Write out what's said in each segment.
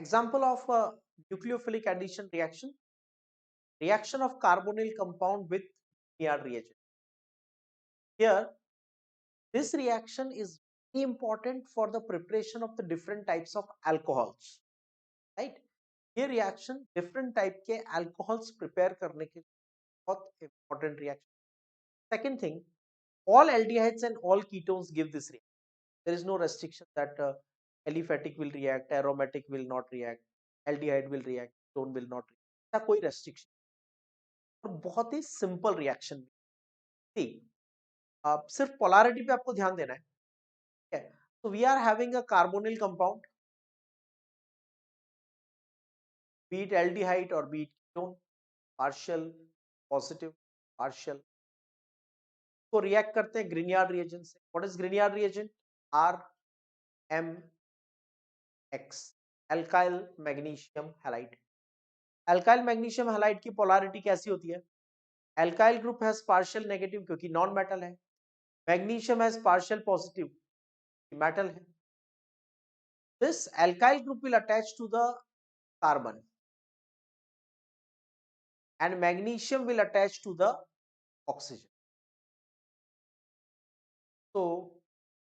Example of a nucleophilic addition reaction: reaction of carbonyl compound with Grignard reagent. Here, this reaction is very important for the preparation of the different types of alcohols, right? ये reaction different type के alcohols prepare करने के बहुत important reaction. Second thing, all aldehydes and all ketones give this reaction. There is no restriction that aliphatic will react, aromatic will not react, aldehyde will react, ketone will not react. ऐसा कोई restriction और बहुत ही simple reaction. See, आप सिर्फ polarity पे आपको ध्यान देना है. Okay. So we are having a carbonyl compound, be it aldehyde or be it ketone, partial, positive, partial. तो react करते हैं Grignard reagent से. What is Grignard reagent? RMX, alkyl magnesium halide. Alkyl magnesium halide की polarity कैसी होती है? Alkyl group has partial negative क्योंकि non metal है. Magnesium has partial positive, metal है. This alkyl group will attach to the carbon and magnesium will attach to the oxygen. So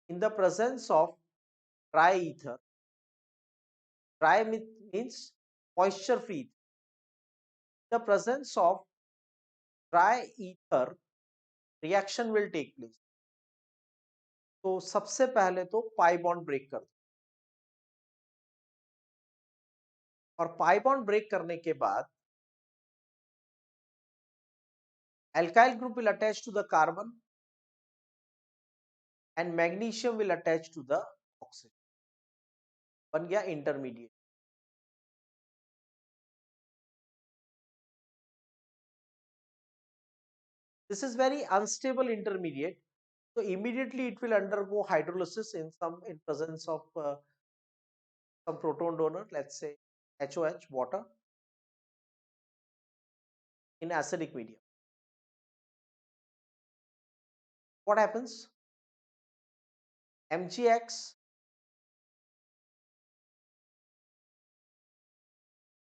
in the presence of dry ether, dry means moisture free. In the presence of dry ether, reaction will take place. तो सबसे पहले तो pi bond break कर दो और pi bond break करने के बाद alkyl group will attach to the carbon and magnesium will attach to the oxygen. बन गया intermediate. This is very unstable intermediate, so immediately it will undergo hydrolysis in presence of some proton donor, let's say HOH, water, in acidic medium. What happens? MgX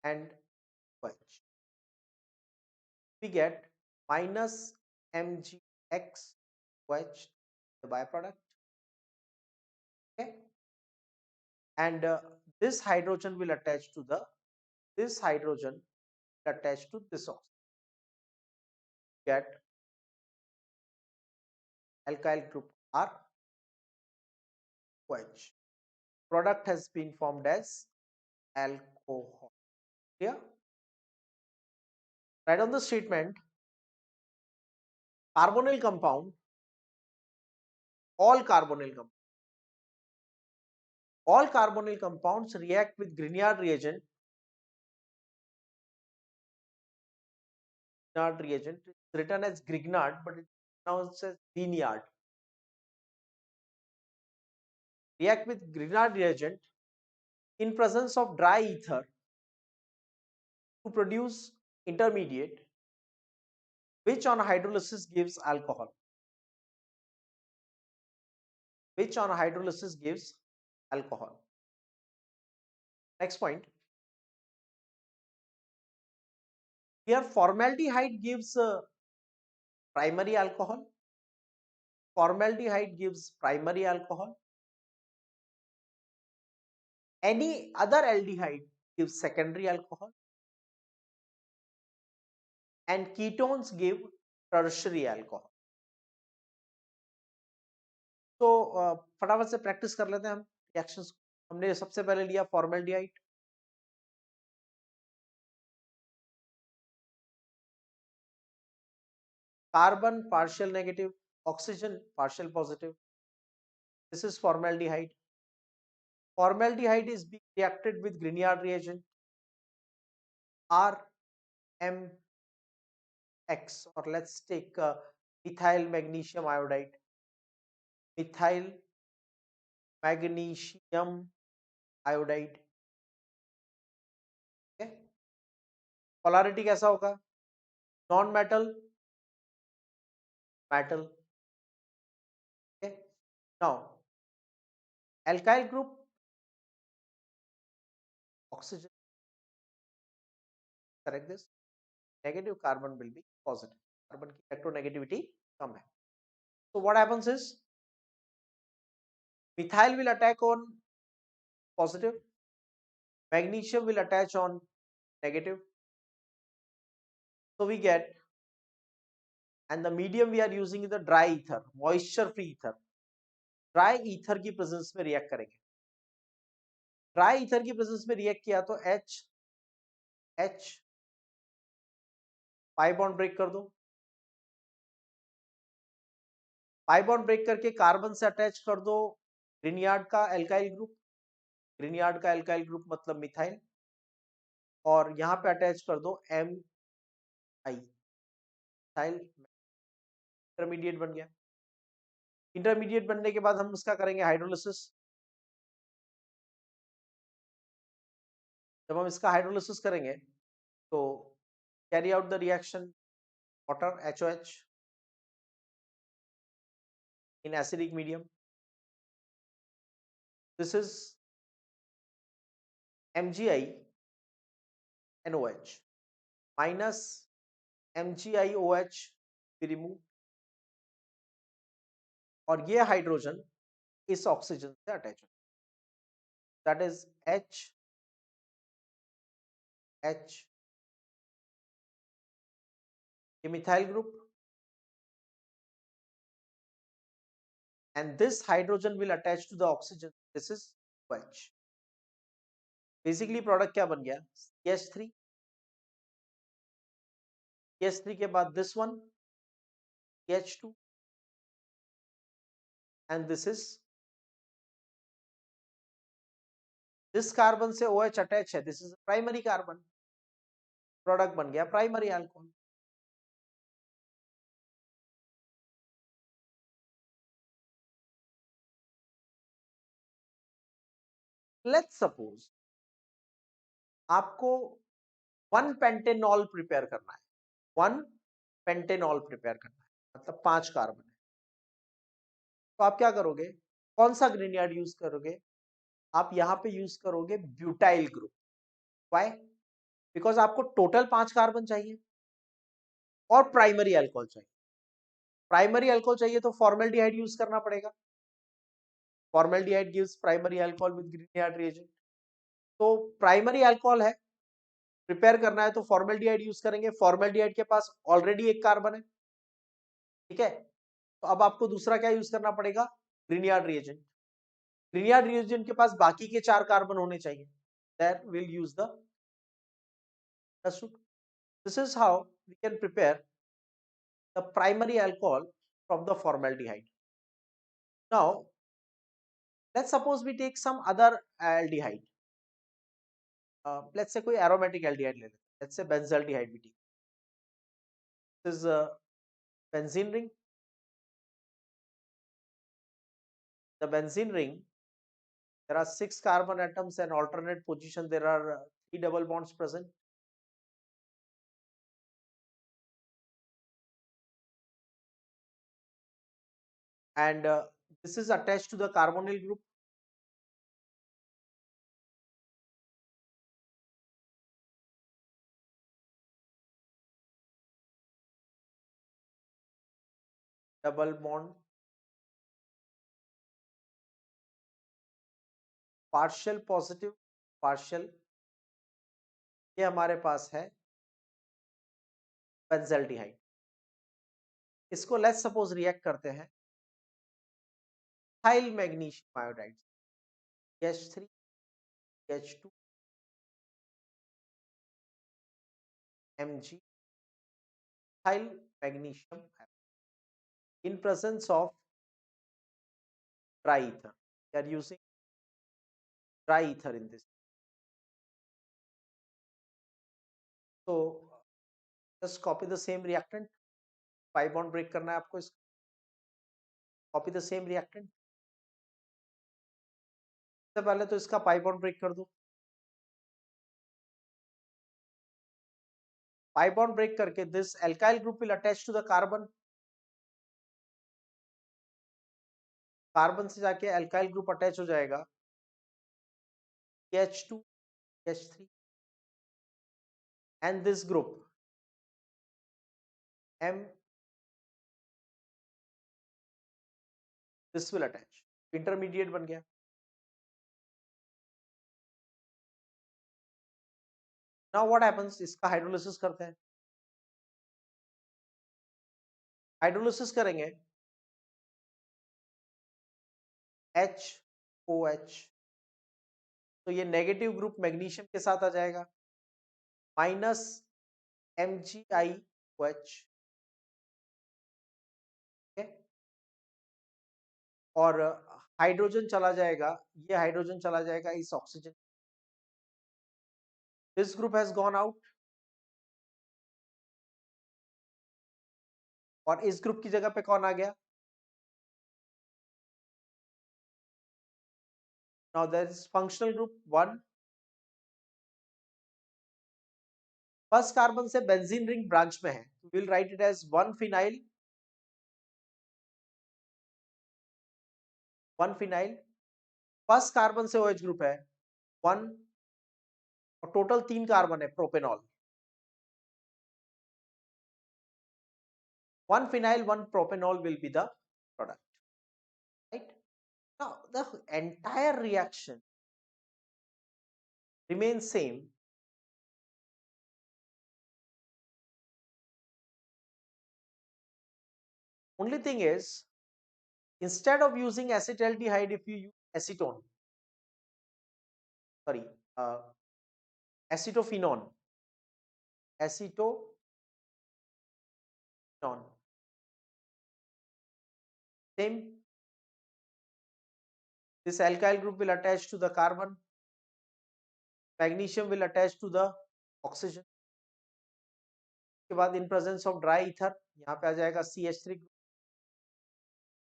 and OH. We get minus MgX OH, the byproduct. Okay, and this hydrogen will attach to this hydrogen attached to this oxygen. Get alkyl group R OH. Product has been formed as alcohol. Clear? Write on the statement: carbonyl compound, all carbonyl compounds react with Grignard reagent. Grignard reagent is written as Grignard, but it's pronounced as Grignard. React with Grignard reagent in presence of dry ether to produce intermediate, which on hydrolysis gives alcohol. Which on hydrolysis gives alcohol. Next point. Here formaldehyde gives primary alcohol. Formaldehyde gives primary alcohol. Any other aldehyde gives secondary alcohol. And ketones give tertiary alcohol. तो फटाफट से practice कर लेते हैं हम reactions. हमने सबसे पहले लिया formaldehyde. Carbon partial negative, oxygen partial positive. This is formaldehyde. Formaldehyde is being reacted with Grignard reagent RMX, or let's take methyl magnesium iodide. Methyl magnesium iodide. Okay. Polarity कैसा होगा? Non metal, metal. Okay. Now alkyl group oxygen, correct this, negative carbon will be positive. Carbon की electronegativity कम है. So what happens is methyl will attack on positive, magnesium will attach on negative. So we get, and the medium we are using is the dry ether, moisture free ether. Dry ether की presence में react करेंगे. Dry ether की presence में react किया तो H pi bond break कर दो. Pi bond break करके कार्बन से अटैच कर दो ग्रिनियार्ड का एल्काइल ग्रुप. ग्रिनियार्ड का एल्काइल ग्रुप मतलब मिथाइल, और यहां पे अटैच कर दो MI, मिथाइल इंटरमीडिएट बन गया. इंटरमीडिएट बनने के बाद हम उसका करेंगे हाइड्रोलिसिस. जब हम इसका हाइड्रोलिसिस करेंगे तो carry out the reaction water HOH in acidic medium. This is MgI NOH minus MgI OH we remove, और ये हाइड्रोजन इस ऑक्सीजन से अटैच हो, दैट इज H ये methyl group, and this hydrogen will attach to the oxygen. This is OH. Basically product क्या बन गया? CH3. CH3 के बाद this one CH2, and this is, this carbon से OH अटैच है, this is primary carbon. Product बन गया primary alcohol. Let's suppose आपको 1 पेंटेनॉल प्रिपेयर करना है. 1 पेंटेनॉल प्रिपेयर करना है, मतलब 5 कार्बन है. तो आप क्या करोगे? कौन सा ग्रीनयार्ड यूज करोगे? आप यहां पे यूज करोगे ब्यूटाइल ग्रुप. व्हाई? बिकॉज आपको टोटल 5 कार्बन चाहिए और प्राइमरी अल्कोहल चाहिए. प्राइमरी अल्कोहल चाहिए तो फॉर्मल्डिहाइड यूज करना पड़ेगा. Formaldehyde gives primary alcohol with Grignard reagent. तो प्राइमरी अल्कोहल है, प्रिपेयर करना है तो फॉर्मल्डिहाइड यूज करेंगे. फॉर्मल्डिहाइड के पास ऑलरेडी एक कार्बन है, ठीक है. तो अब आपको दूसरा क्या यूज करना पड़ेगा? ग्रीनयार्ड रिएजेंट. ग्रीनयार्ड रिएजेंट के पास बाकी के 4 कार्बन होने चाहिए. That will use the suit. This is how we can prepare the primary alcohol from the formaldehyde. Now, let's suppose we take some other aldehyde. Let's say कोई aromatic aldehyde ले लेते हैं. Let's say benzaldehyde we take. This is a benzene ring. The benzene ring, there are 6 carbon atoms and alternate position. There are 3 double bonds present. And this is attached to the carbonyl group. Double bond, partial positive, partial. ये हमारे पास है benzaldehyde. इसको let's suppose react करते हैं methyl magnesium iodide, CH3 CH2 Mg methyl magnesium in presence of dry ether. We are using dry ether in this. So just copy the same reactant. Pi bond break करना है आपको. इसको copy the same reactant. सबसे पहले तो इसका pi bond break कर दो. Pi bond break करके this alkyl group will attach to the carbon. Carbon से जाके alkyl group अटैच हो जाएगा CH2 CH3, and this group M, this will attach, intermediate बन गया. Now what happens, इसका हाइड्रोलिसिस करते हैं. हाइड्रोलिसिस करेंगे HOH, तो ये नेगेटिव ग्रुप मैग्नीशियम के साथ आ जाएगा, माइनस MgIOH, और हाइड्रोजन चला जाएगा, ये हाइड्रोजन चला जाएगा इस oxygen. This group has gone out, और इस ग्रुप की जगह पे कौन आ गया? Now there is functional group 1. First carbon से बेंजीन रिंग ब्रांच में है, we will write it as 1 phenyl, 1 phenyl. First carbon से OH ग्रुप है 1, और टोटल 3 कार्बन है, propanol. 1 phenyl, 1 propanol will be the product, right? Now the entire reaction remains same. Only thing is, instead of using acetaldehyde, if you use acetone, sorry, uh, acetophenone, acetophenone, same, this alkyl group will attach to the carbon, magnesium will attach to the oxygen. उसके बाद in presence of dry ether यहाँ पे आ जाएगा CH3 group.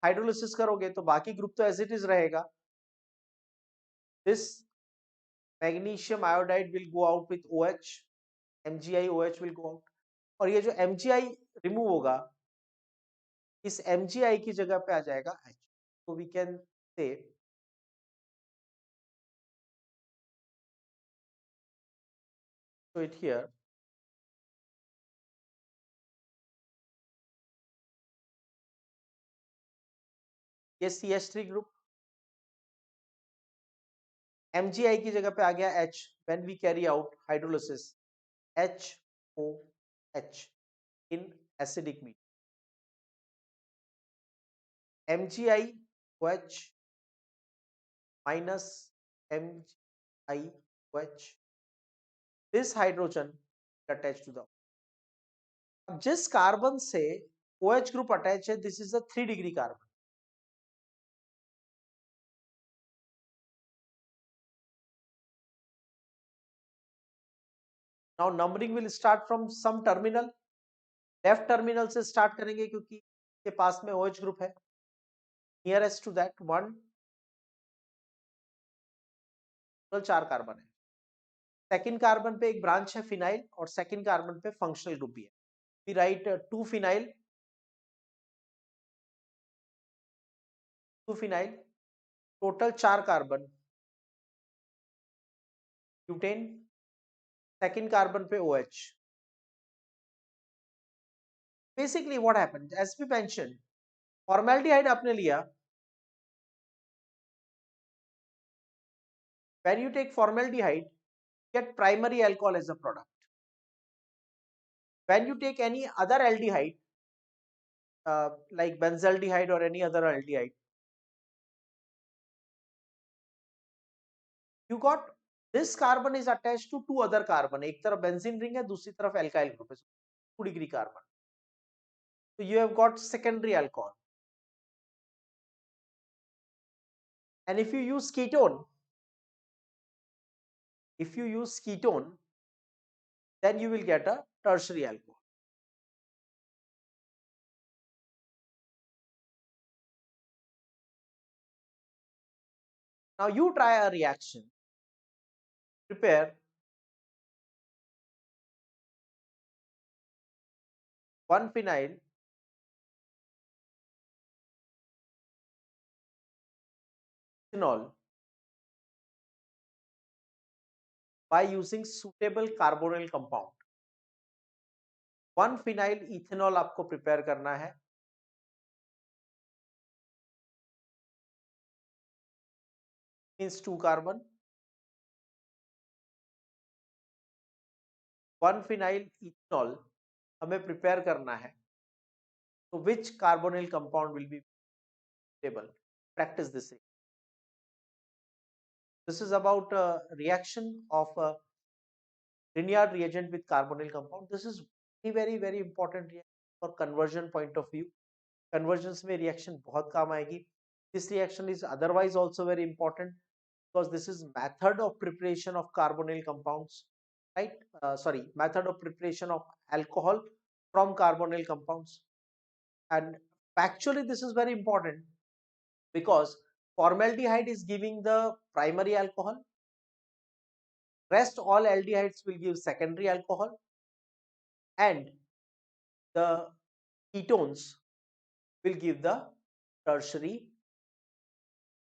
Hydrolysis करोगे तो बाकी group तो as it is रहेगा. This magnesium iodide will go out with OH, MgIOH will go out, और ये जो MgI रिमूव होगा, इस MgI की जगह पे आ जाएगा H. तो we can say so it here, ये CH3 ग्रुप, MgI की जगह पे आ गया H. when we carry out hydrolysis, HOH in acidic medium, MgIOH minus MgIOH, this hydrogen attached to the, अब जिस कार्बन से OH ग्रुप अटैच है, this is a 3 degree carbon. Now numbering will start from some terminal. Left terminal से start करेंगे क्योंकि के पास में OH ग्रुप है. नियरेस्ट टू दैट 1, 4 कार्बन है. सेकंड कार्बन पे एक ब्रांच है फिनाइल, और सेकंड कार्बन पे फंक्शनल ग्रुप भी है. We write 2 phenyl, 2 phenyl, total 4 carbon, butane, second carbon पे OH. Basically what happened, as we mention, formaldehyde आपने लिया. When you take formaldehyde, get primary alcohol as a product. When you take any other aldehyde, like benzaldehyde or any other aldehyde, you got this carbon is attached to 2 other carbon. एक तरफ benzene ring है, दूसरी तरफ alkyl group है, 2 degree carbon. So you have got secondary alcohol. And if you use ketone, then you will get a tertiary alcohol. Now you try a reaction. Prepare 1 phenyl, phenol by using suitable carbonyl compound. 1 phenyl ethanol आपको prepare करना है, means 2 carbon. 1 phenyl ethanol हमें prepare करना है, तो which carbonyl compound will be stable? Practice this. This is about reaction of Grignard reagent with carbonyl compound. This is very important for conversion point of view. Conversions में reaction बहुत काम आएगी. This reaction is otherwise also very important because this is method of preparation of carbonyl compounds, right? Method of preparation of alcohol from carbonyl compounds. And actually this is very important because formaldehyde is giving the primary alcohol. Rest all aldehydes will give secondary alcohol, and the ketones will give the tertiary